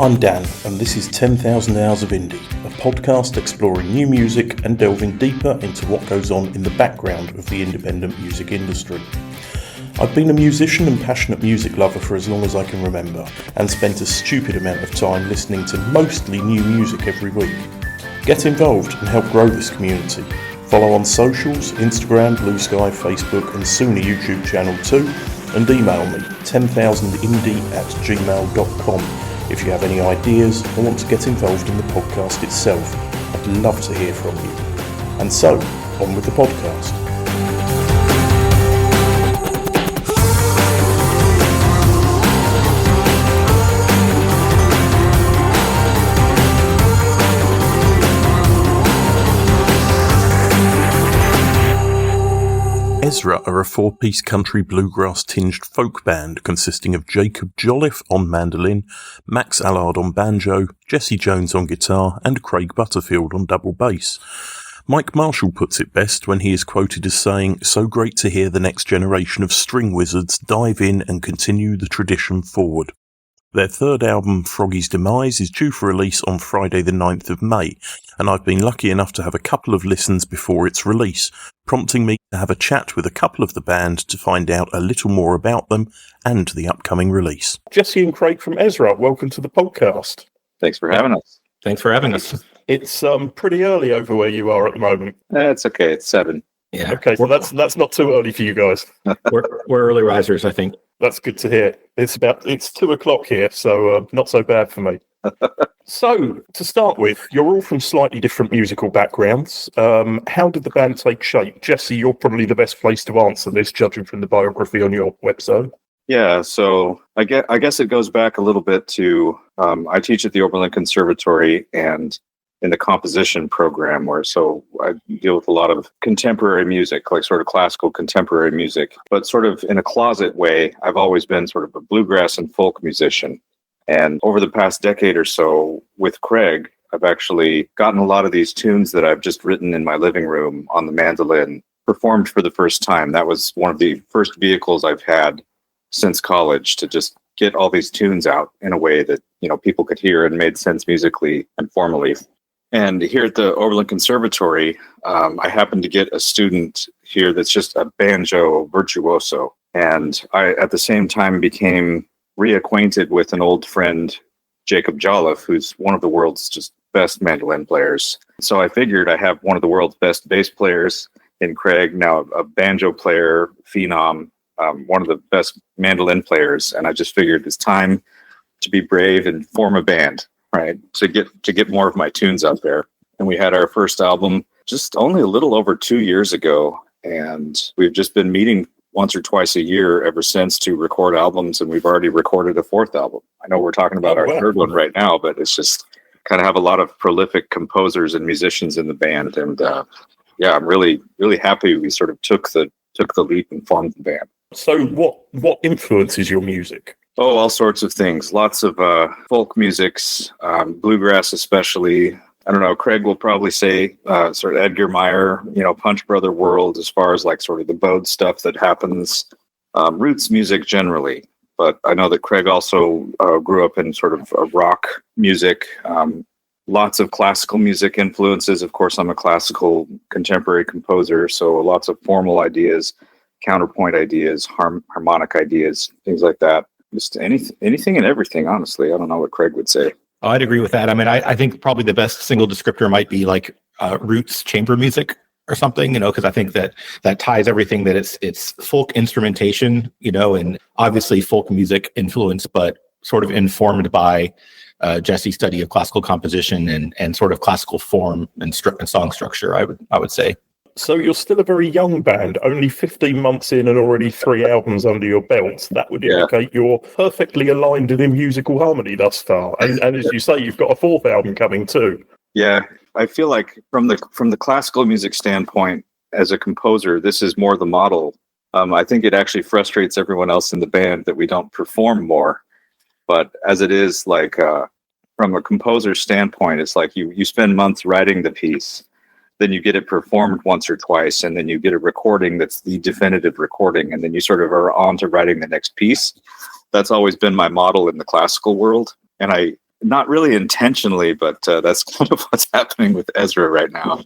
I'm Dan, and this is 10,000 Hours of Indie, a podcast exploring new music and delving deeper into what goes on in the background of the independent music industry. I've been a musician and passionate music lover for as long as I can remember, and spent a stupid amount of time listening to mostly new music every week. Get involved and help grow this community. Follow on socials, Instagram, Blue Sky, Facebook, and soon a YouTube channel too, and email me 10,000indie@gmail.com if you have any ideas or want to get involved in the podcast itself. I'd love to hear from you. And so, on with the podcast. Ezra are a four-piece country bluegrass-tinged folk band consisting of Jacob Jolliffe on mandolin, Max Allard on banjo, Jesse Jones on guitar, and Craig Butterfield on double bass. Mike Marshall puts it best when he is quoted as saying, "So great to hear the next generation of string wizards dive in and continue the tradition forward." Their third album, Froggy's Demise, is due for release on Friday the 9th of May, and I've been lucky enough to have a couple of listens before its release, prompting me to have a chat with a couple of the band to find out a little more about them and the upcoming release. Jesse and Craig from Ezra, welcome to the podcast. Thanks for having us. Thanks for having us. It's pretty early over where you are at the moment. It's okay. It's 7. Yeah. Okay, so that's not too early for you guys. We're early risers, I think. That's good to hear. It's 2:00 here, so not so bad for me. So, to start with, you're all from slightly different musical backgrounds. How did the band take shape? Jesse, you're probably the best place to answer this, judging from the biography on your website. Yeah, so I guess it goes back a little bit to, I teach at the Oberlin Conservatory and in the composition program so I deal with a lot of contemporary music, like sort of classical contemporary music, but sort of in a closet way. I've always been sort of a bluegrass and folk musician. And over the past decade or so with Craig, I've actually gotten a lot of these tunes that I've just written in my living room on the mandolin performed for the first time. That was one of the first vehicles I've had since college to just get all these tunes out in a way that, people could hear and made sense musically and formally. And here at the Oberlin Conservatory, I happened to get a student here that's just a banjo virtuoso. And I, at the same time, became reacquainted with an old friend, Jacob Jolliffe, who's one of the world's just best mandolin players. So I figured I have one of the world's best bass players in Craig, now a banjo player, phenom, one of the best mandolin players. And I just figured it's time to be brave and form a band. Right, to get more of my tunes out there. And we had our first album just only a little over 2 years ago, and we've just been meeting once or twice a year ever since to record albums, and we've already recorded a 4th album. I know we're talking about our 3rd one right now, but it's just kind of have a lot of prolific composers and musicians in the band, and I'm really happy we sort of took the leap and formed the band. So what influences your music? Oh, all sorts of things. Lots of folk musics, bluegrass especially. I don't know, Craig will probably say sort of Edgar Meyer, Punch Brother world as far as like sort of the bowed stuff that happens. Roots music generally. But I know that Craig also grew up in sort of rock music. Lots of classical music influences. Of course, I'm a classical contemporary composer, so lots of formal ideas, counterpoint ideas, harmonic ideas, things like that. Just anything and everything, honestly. I don't know what Craig would say. Oh, I'd agree with that. I mean, I think probably the best single descriptor might be like roots chamber music or something, because I think that ties everything, that it's folk instrumentation, and obviously folk music influence, but sort of informed by Jesse's study of classical composition and sort of classical form and song structure, I would say. So you're still a very young band, only 15 months in and already 3 albums under your belt. That would indicate you're perfectly aligned and in musical harmony thus far. And as you say, you've got a 4th album coming too. Yeah, I feel like from the classical music standpoint, as a composer, this is more the model. I think it actually frustrates everyone else in the band that we don't perform more. But as it is, like from a composer standpoint, it's like you spend months writing the piece. Then you get it performed once or twice, and then you get a recording that's the definitive recording, and then you sort of are on to writing the next piece. That's always been my model in the classical world. And I not really intentionally, but that's kind of what's happening with Ezra right now.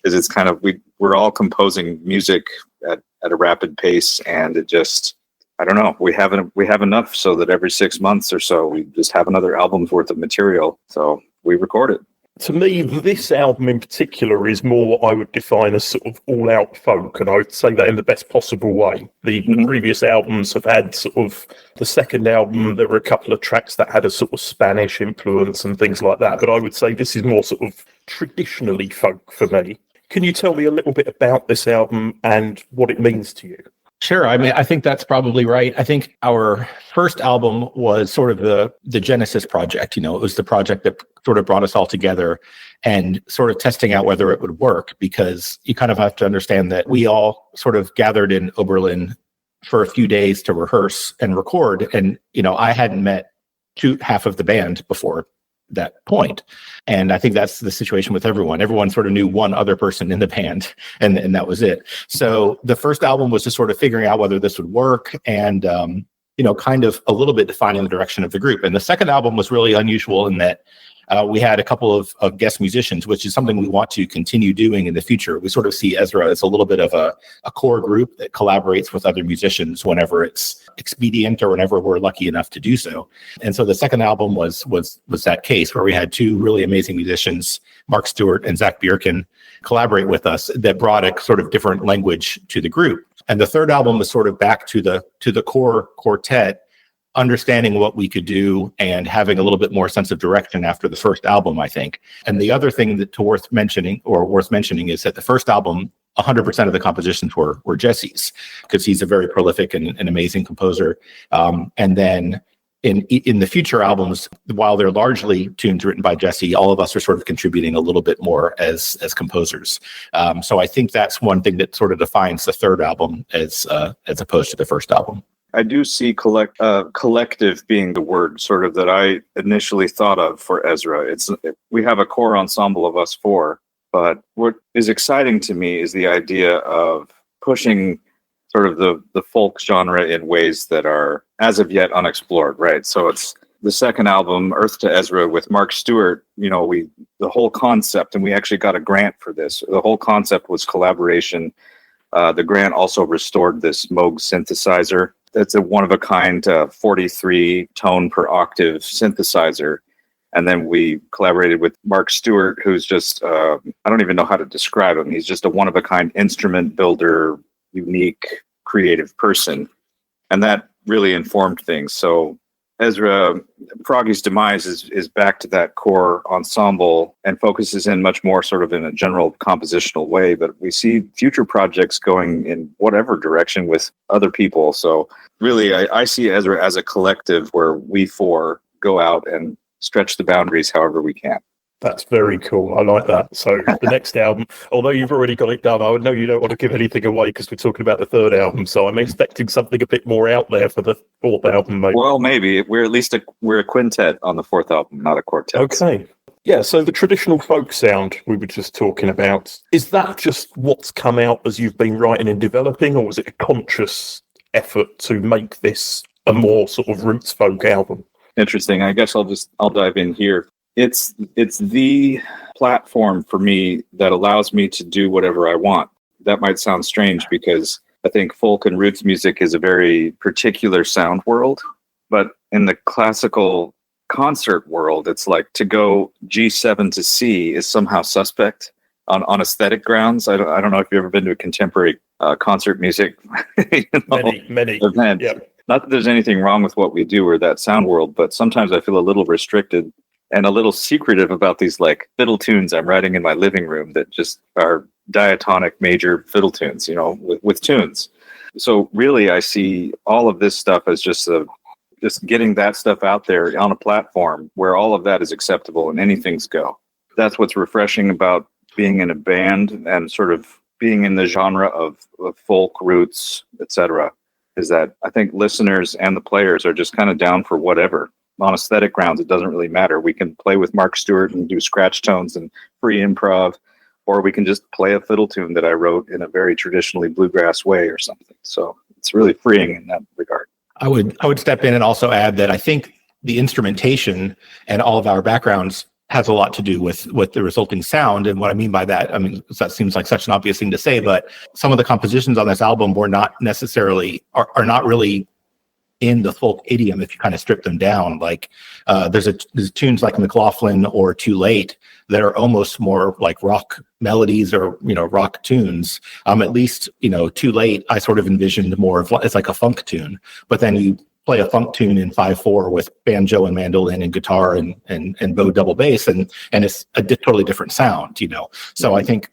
Is it's kind of we're all composing music at a rapid pace, and it just, I don't know, we have enough so that every 6 months or so we just have another album's worth of material. So we record it. To me, this album in particular is more what I would define as sort of all-out folk, and I would say that in the best possible way. The previous albums have had sort of, the second album, there were a couple of tracks that had a sort of Spanish influence and things like that, but I would say this is more sort of traditionally folk for me. Can you tell me a little bit about this album and what it means to you? Sure. I mean, I think that's probably right. I think our first album was sort of the Genesis project. You know, it was the project that sort of brought us all together and sort of testing out whether it would work, because you kind of have to understand that we all sort of gathered in Oberlin for a few days to rehearse and record. And, you know, I hadn't met half of the band before that point. And I think that's the situation with everyone. Everyone sort of knew one other person in the band, and that was it. So the first album was just sort of figuring out whether this would work and, you know, kind of a little bit defining the direction of the group. And the second album was really unusual in that we had a couple of guest musicians, which is something we want to continue doing in the future. We sort of see Ezra as a little bit of a core group that collaborates with other musicians whenever it's expedient or whenever we're lucky enough to do so. And so the second album was that case where we had two really amazing musicians, Mark Stewart and Zach Bjerken, collaborate with us that brought a sort of different language to the group. And the third album was sort of back to the core quartet, understanding what we could do and having a little bit more sense of direction after the first album, I think. And the other thing that worth mentioning is that the first album, 100% of the compositions were Jesse's, because he's a very prolific and amazing composer. And then in the future albums, while they're largely tunes written by Jesse, all of us are sort of contributing a little bit more as composers. So I think that's one thing that sort of defines the third album as opposed to the first album. I do see collective being the word sort of that I initially thought of for Ezra. We have a core ensemble of us four, but what is exciting to me is the idea of pushing sort of the folk genre in ways that are as of yet unexplored, right? So it's the second album, Earth to Ezra, with Mark Stewart. You know, the whole concept, and we actually got a grant for this. The whole concept was collaboration. The grant also restored this Moog synthesizer. That's a one-of-a-kind 43 tone per octave synthesizer. And then we collaborated with Mark Stewart, who's just, I don't even know how to describe him. He's just a one-of-a-kind instrument builder, unique, creative person. And that really informed things. So Ezra, Froggy's Demise is back to that core ensemble and focuses in much more sort of in a general compositional way, but we see future projects going in whatever direction with other people. So really, I see Ezra as a collective where we four go out and stretch the boundaries however we can. That's very cool. I like that. So the next album, although you've already got it done, I know you don't want to give anything away because we're talking about the third album. So I'm expecting something a bit more out there for the fourth album, maybe. Well, maybe. We're at least we're a quintet on the fourth album, not a quartet. Okay. Yeah, so the traditional folk sound we were just talking about, is that just what's come out as you've been writing and developing, or was it a conscious effort to make this a more sort of roots folk album? Interesting. I guess I'll dive in here. It's the platform for me that allows me to do whatever I want. That might sound strange because I think folk and roots music is a very particular sound world. But in the classical concert world, it's like to go G7 to C is somehow suspect on aesthetic grounds. I don't know if you've ever been to a contemporary concert music many event. Yeah. Not that there's anything wrong with what we do or that sound world, but sometimes I feel a little restricted and a little secretive about these like fiddle tunes I'm writing in my living room that just are diatonic major fiddle tunes, you know, with tunes. So really I see all of this stuff as just getting that stuff out there on a platform where all of that is acceptable and anything's go. That's what's refreshing about being in a band and sort of being in the genre of folk, roots, etc., is that I think listeners and the players are just kind of down for whatever. On aesthetic grounds, it doesn't really matter. We can play with Mark Stewart and do scratch tones and free improv, or we can just play a fiddle tune that I wrote in a very traditionally bluegrass way or something. So it's really freeing in that regard. I would step in and also add that I think the instrumentation and all of our backgrounds has a lot to do with the resulting sound. And what I mean by that, I mean, that seems like such an obvious thing to say, but some of the compositions on this album were not necessarily, are not really in the folk idiom if you kind of strip them down. Like there's tunes like McLaughlin or Too Late that are almost more like rock melodies or, you know, rock tunes. At least, you know, Too Late, I sort of envisioned more of, it's like a funk tune, but then you play a funk tune in 5/4 with banjo and mandolin and guitar and bow double bass, and it's a totally different sound, you know. So I think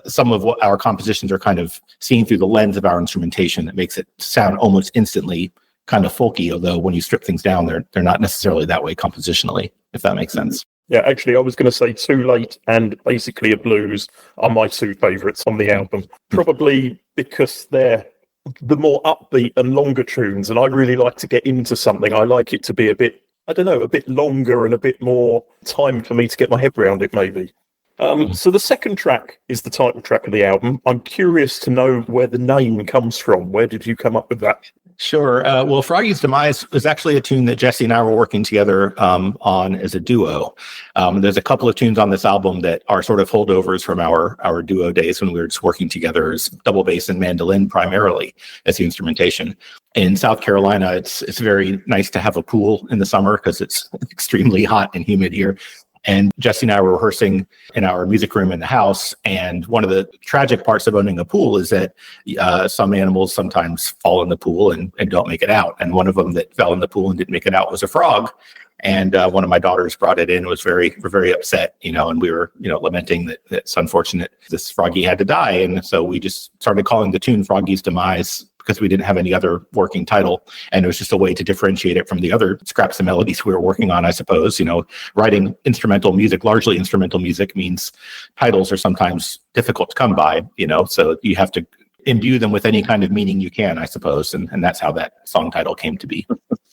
some of what our compositions are kind of seen through the lens of our instrumentation that makes it sound almost instantly kind of folky, although when you strip things down, they're not necessarily that way compositionally, if that makes sense. Yeah, actually, I was going to say Too Late and Basically a Blues are my two favourites on the album, probably because they're the more upbeat and longer tunes, and I really like to get into something. I like it to be a bit, I don't know, a bit longer and a bit more time for me to get my head around it, maybe. So the second track is the title track of the album. I'm curious to know where the name comes from. Where did you come up with that? Sure. Well, Froggy's Demise is actually a tune that Jesse and I were working together on as a duo. There's a couple of tunes on this album that are sort of holdovers from our duo days when we were just working together as double bass and mandolin primarily as the instrumentation. In South Carolina, it's very nice to have a pool in the summer because it's extremely hot and humid here. And Jesse and I were rehearsing in our music room in the house. And one of the tragic parts of owning a pool is that some animals sometimes fall in the pool and don't make it out. And one of them that fell in the pool and didn't make it out was a frog. And one of my daughters brought it in and was very upset, you know, and we were, you know, lamenting that it's unfortunate this froggy had to die. And so we just started calling the tune Froggy's Demise, because we didn't have any other working title. And it was just a way to differentiate it from the other scraps of melodies we were working on, I suppose. You know, writing instrumental music, largely instrumental music, means titles are sometimes difficult to come by, you know, so you have to imbue them with any kind of meaning you can, I suppose. And that's how that song title came to be.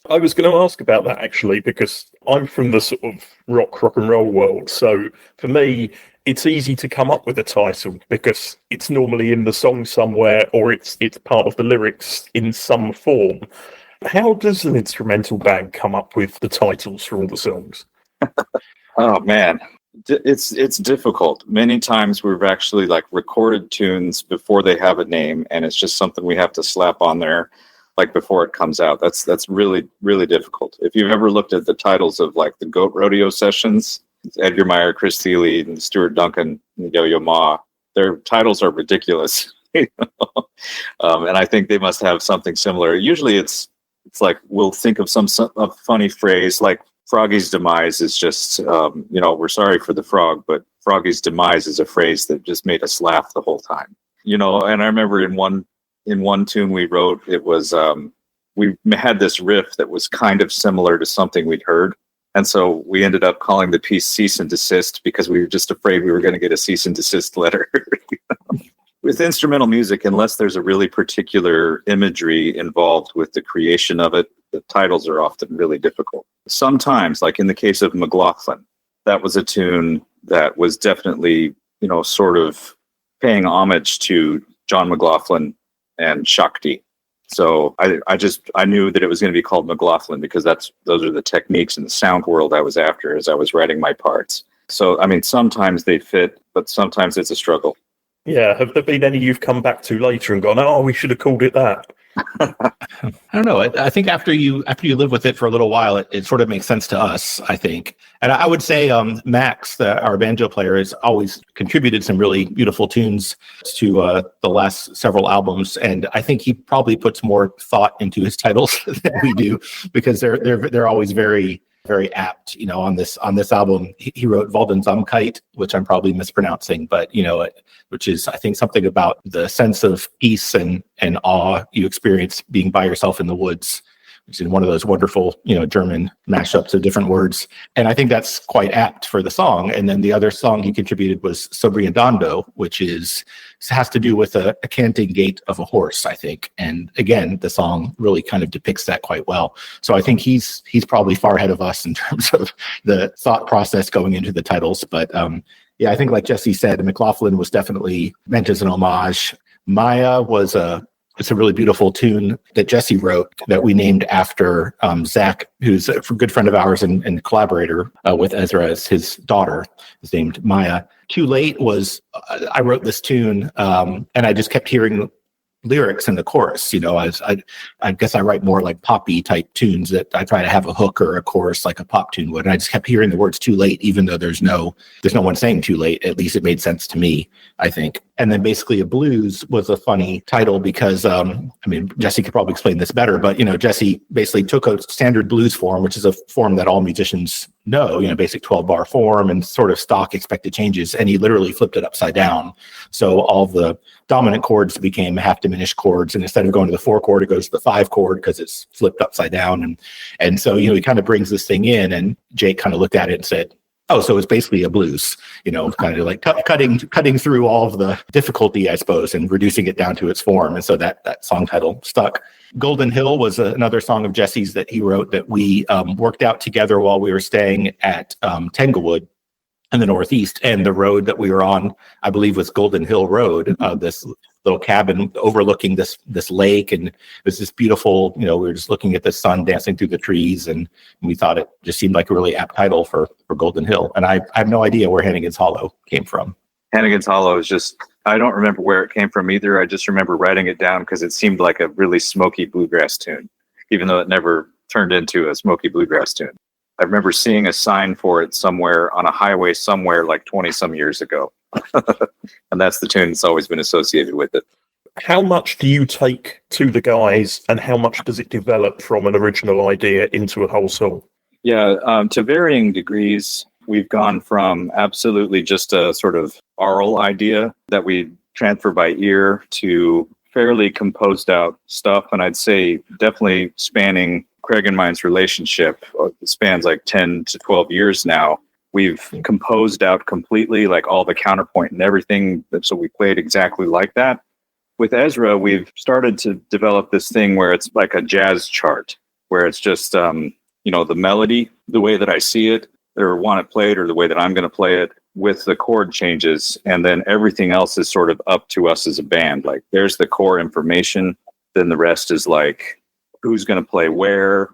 I was going to ask about that, actually, because I'm from the sort of rock and roll world. So for me, it's easy to come up with a title because it's normally in the song somewhere, or it's part of the lyrics in some form. How does an instrumental band come up with the titles for all the songs? Oh man, it's difficult. Many times we've actually like recorded tunes before they have a name, and it's just something we have to slap on there like before it comes out. That's really, really difficult. If you've ever looked at the titles of like the Goat Rodeo sessions, Edgar Meyer, Chris Thiele, and Stuart Duncan, and Yo-Yo Ma, their titles are ridiculous. You know? And I think they must have something similar. Usually it's like we'll think of some funny phrase like Froggy's Demise is just, you know, we're sorry for the frog, but Froggy's Demise is a phrase that just made us laugh the whole time. You know, and I remember in one tune we wrote, it was, we had this riff that was kind of similar to something we'd heard. And so we ended up calling the piece Cease and Desist because we were just afraid we were going to get a cease and desist letter. You know? With instrumental music, unless there's a really particular imagery involved with the creation of it, the titles are often really difficult. Sometimes, like in the case of McLaughlin, that was a tune that was definitely, you know, sort of paying homage to John McLaughlin and Shakti. So I knew that it was going to be called McLaughlin because those are the techniques in the sound world I was after as I was writing my parts. So, I mean, sometimes they fit, but sometimes it's a struggle. Yeah. Have there been any you've come back to later and gone, oh, we should have called it that? I don't know. I think after you live with it for a little while, it sort of makes sense to us, I think. And I would say Max, our banjo player, has always contributed some really beautiful tunes to the last several albums. And I think he probably puts more thought into his titles than we do because they're always very, very apt. You know, on this album, he wrote Walden Zamkeit, which I'm probably mispronouncing, but you know, which is, I think, something about the sense of peace and awe you experience being by yourself in the woods, which is one of those wonderful, you know, German mashups of different words. And I think that's quite apt for the song. And then the other song he contributed was Sobriandando, which has to do with a canting gait of a horse, I think. And again, the song really kind of depicts that quite well. So I think he's probably far ahead of us in terms of the thought process going into the titles. But yeah, I think like Jesse said, McLaughlin was definitely meant as an homage. Maya was a It's a really beautiful tune that Jesse wrote that we named after Zach, who's a good friend of ours and collaborator with Ezra. As his daughter is named Maya. Too Late was, I wrote this tune and I just kept hearing lyrics in the chorus. I guess I write more like poppy type tunes that I try to have a hook or a chorus like a pop tune would. And I just kept hearing the words too late, even though there's no one saying too late. At least it made sense to me, I think. And then basically a blues was a funny title because, Jesse could probably explain this better, but, Jesse basically took a standard blues form, which is a form that all musicians know, basic 12-bar form and sort of stock expected changes. And he literally flipped it upside down. So all the dominant chords became half diminished chords. And instead of going to the 4 chord, it goes to the 5 chord because it's flipped upside down. And so, he kind of brings this thing in, and Jake kind of looked at it and said, oh, so it's basically a blues, kind of like cutting through all of the difficulty, I suppose, and reducing it down to its form. And so that song title stuck. Golden Hill was another song of Jesse's that he wrote that we worked out together while we were staying at Tanglewood in the Northeast. And the road that we were on, I believe, was Golden Hill Road, this little cabin overlooking this lake. And it was this beautiful, we were just looking at the sun dancing through the trees. And we thought it just seemed like a really apt title for Golden Hill. And I have no idea where Hannigan's Hollow came from. Hannigan's Hollow is just, I don't remember where it came from either. I just remember writing it down because it seemed like a really smoky bluegrass tune, even though it never turned into a smoky bluegrass tune. I remember seeing a sign for it somewhere on a highway somewhere like 20 some years ago. And that's the tune that's always been associated with it. How much do you take to the guys, and how much does it develop from an original idea into a whole song? Yeah, to varying degrees. We've gone from absolutely just a sort of aural idea that we transfer by ear to fairly composed out stuff. And I'd say definitely spanning Craig and mine's relationship, it spans like 10 to 12 years now. We've composed out completely, like all the counterpoint and everything. So we played exactly like that. With Ezra, we've started to develop this thing where it's like a jazz chart, where it's just, the melody, the way that I see it, or want it played, or the way that I'm going to play it, with the chord changes. And then everything else is sort of up to us as a band. Like there's the core information. Then the rest is like, who's going to play where,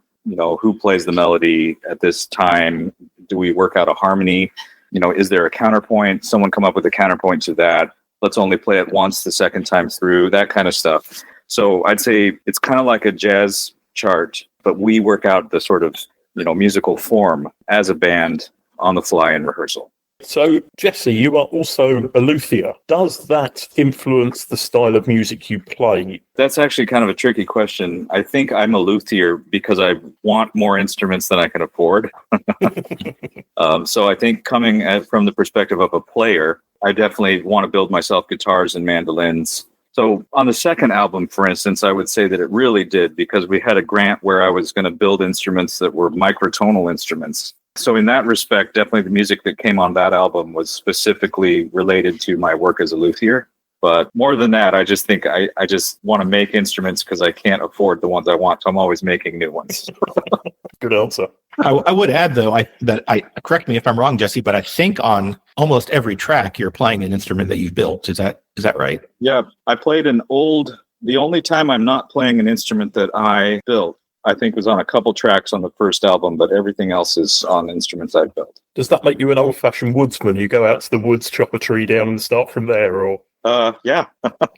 who plays the melody at this time? Do we work out a harmony? Is there a counterpoint? Someone come up with a counterpoint to that. Let's only play it once the second time through, that kind of stuff. So I'd say it's kind of like a jazz chart, but we work out the sort of, musical form as a band on the fly in rehearsal. So, Jesse, you are also a luthier. Does that influence the style of music you play? That's actually kind of a tricky question. I think I'm a luthier because I want more instruments than I can afford. So I think coming from the perspective of a player, I definitely want to build myself guitars and mandolins. So on the second album, for instance, I would say that it really did, because we had a grant where I was going to build instruments that were microtonal instruments. So in that respect, definitely the music that came on that album was specifically related to my work as a luthier. But more than that, I just think I just want to make instruments because I can't afford the ones I want. So I'm always making new ones. Good answer. I would add, though, correct me if I'm wrong, Jesse, but I think on almost every track you're playing an instrument that you've built. Is that right? Yeah, I played the only time I'm not playing an instrument that I built, I think, was on a couple tracks on the first album, but everything else is on instruments I've built. Does that make you an old-fashioned woodsman? You go out to the woods, chop a tree down and start from there, or? Yeah.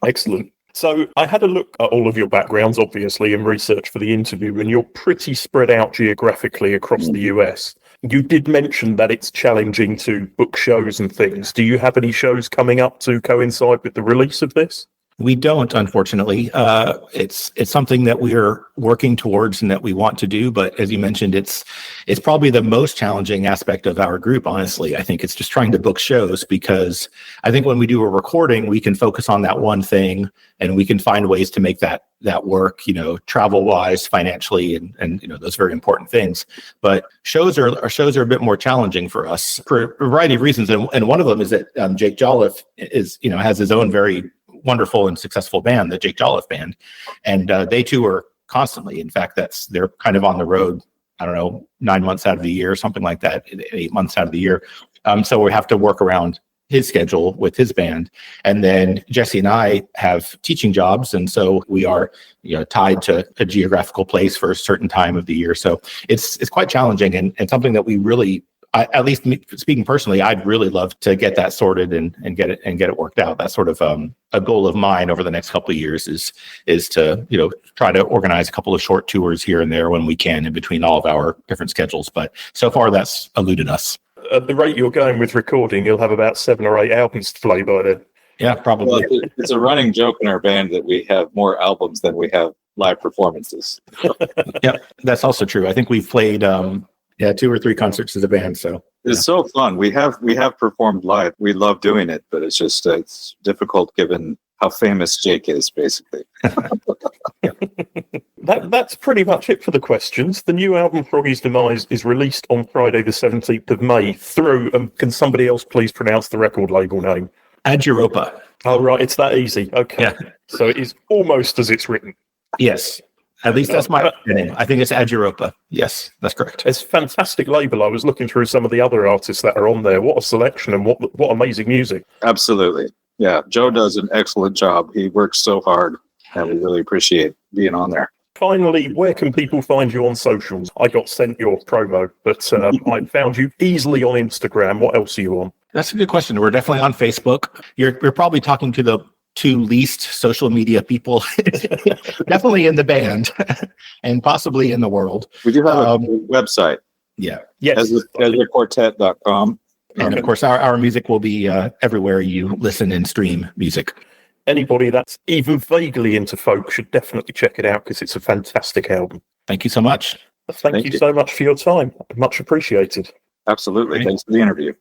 Excellent. So I had a look at all of your backgrounds, obviously, in research for the interview, and you're pretty spread out geographically across the US. You did mention that it's challenging to book shows and things. Do you have any shows coming up to coincide with the release of this? We don't, unfortunately. It's something that we are working towards and that we want to do. But as you mentioned, it's probably the most challenging aspect of our group, honestly. I think it's just trying to book shows, because I think when we do a recording, we can focus on that one thing and we can find ways to make that work, travel wise, financially, and those very important things. But shows are a bit more challenging for us for a variety of reasons. And one of them is that Jake Jolliffe has his own very wonderful and successful band, the Jake Jolliffe Band, and they tour constantly. In fact, they're kind of on the road, I don't know, 9 months out of the year, something like that, 8 months out of the year. So we have to work around his schedule with his band. And then Jesse and I have teaching jobs. And so we are, tied to a geographical place for a certain time of the year. So it's quite challenging and something that we really, at least speaking personally, I'd really love to get that sorted and get it worked out. That's sort of a goal of mine over the next couple of years is to, try to organize a couple of short tours here and there when we can in between all of our different schedules. But so far that's eluded us. At the rate you're going with recording, you'll have about 7 or 8 albums to play by then. Yeah, probably. Well, it's a running joke in our band that we have more albums than we have live performances. Yeah, that's also true. I think we've played 2 or 3 concerts as a band. So it's so fun. We have performed live. We love doing it, but it's just it's difficult given how famous Jake is, basically. That's pretty much it for the questions. The new album, Froggy's Demise, is released on Friday the 17th of May through, can somebody else please pronounce the record label name? Europa. Oh, right, it's that easy. Okay. Yeah. So it is almost as it's written. Yes. At least that's my name. I think it's Europa. Yes, that's correct. It's a fantastic label. I was looking through some of the other artists that are on there. What a selection and what amazing music. Absolutely. Yeah, Joe does an excellent job. He works so hard, and we really appreciate being on there. Finally, where can people find you on socials? I got sent your promo, but I found you easily on Instagram. What else are you on? That's a good question. We're definitely on Facebook. You're probably talking to the 2 least social media people, definitely in the band and possibly in the world. We do have a website. Yeah. Yes. EzraQuartet.com. And of course, our music will be everywhere you listen and stream music. Anybody that's even vaguely into folk should definitely check it out because it's a fantastic album. Thank you so much. Thank you so much for your time. Much appreciated. Absolutely. Thanks for the interview.